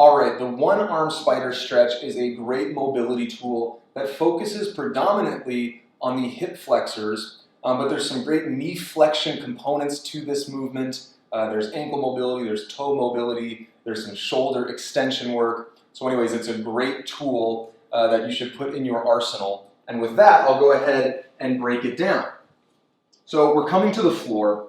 All right, the one arm spider stretch is a great mobility tool that focuses predominantly on the hip flexors, but there's some great knee flexion components to this movement. There's ankle mobility, there's toe mobility, there's some shoulder extension work. So anyways, it's a great tool that you should put in your arsenal. And with that, I'll go ahead and break it down. So we're coming to the floor.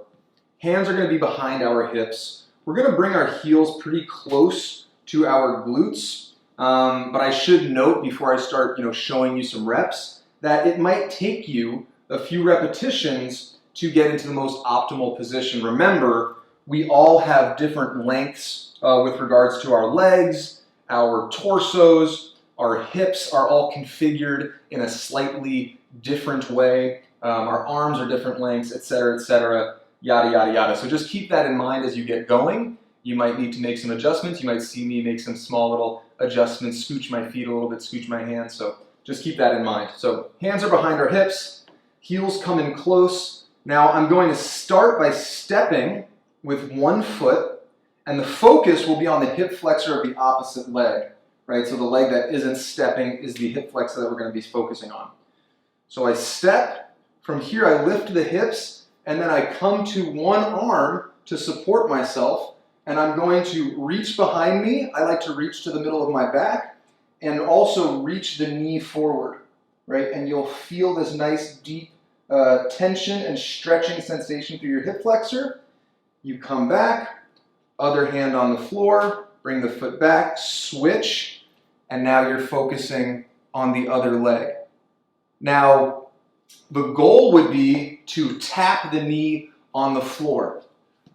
Hands are going to be behind our hips. We're going to bring our heels pretty close to our glutes, but I should note before I start showing you some reps that it might take you a few repetitions to get into the most optimal position. Remember, we all have different lengths with regards to our legs, our torsos, our hips are all configured in a slightly different way. Our arms are different lengths, etc., yada, yada, yada. So just keep that in mind as you get going. You might need to make some adjustments. You might see me make some small little adjustments, scooch my feet a little bit, scooch my hands. So just keep that in mind. So hands are behind our hips, heels come in close. Now I'm going to start by stepping with one foot, and the focus will be on the hip flexor of the opposite leg, right? So the leg that isn't stepping is the hip flexor that we're going to be focusing on. So I step, from here I lift the hips, and then I come to one arm to support myself. And I'm going to reach behind me. I like to reach to the middle of my back and also reach the knee forward, right? And you'll feel this nice deep tension and stretching sensation through your hip flexor. You come back, other hand on the floor, bring the foot back, switch, and now you're focusing on the other leg. Now, the goal would be to tap the knee on the floor,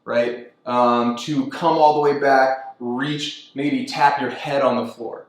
right? To come all the way back, reach, maybe tap your head on the floor.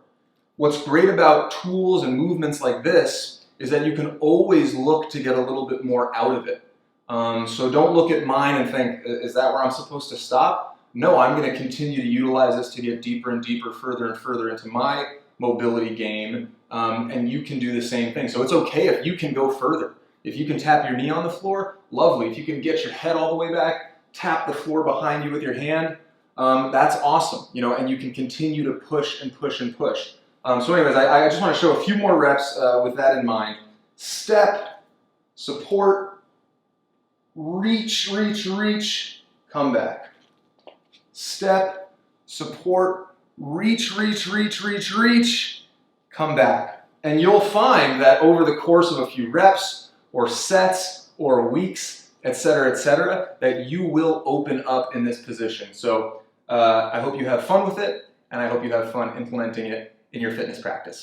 What's great about tools and movements like this is that you can always look to get a little bit more out of it. So don't look at mine and think, is that where I'm supposed to stop? No, I'm going to continue to utilize this to get deeper and deeper, further and further into my mobility game, and you can do the same thing. So it's okay if you can go further. If you can tap your knee on the floor, lovely. If you can get your head all the way back, tap the floor behind you with your hand, that's awesome, and you can continue to push and push and push. So anyways, I just want to show a few more reps with that in mind. Step, support, reach, reach, reach, come back. Step, support, reach, reach, reach, reach, reach, come back. And you'll find that over the course of a few reps or sets or weeks, etc., that you will open up in this position. So I hope you have fun with it, and I hope you have fun implementing it in your fitness practice.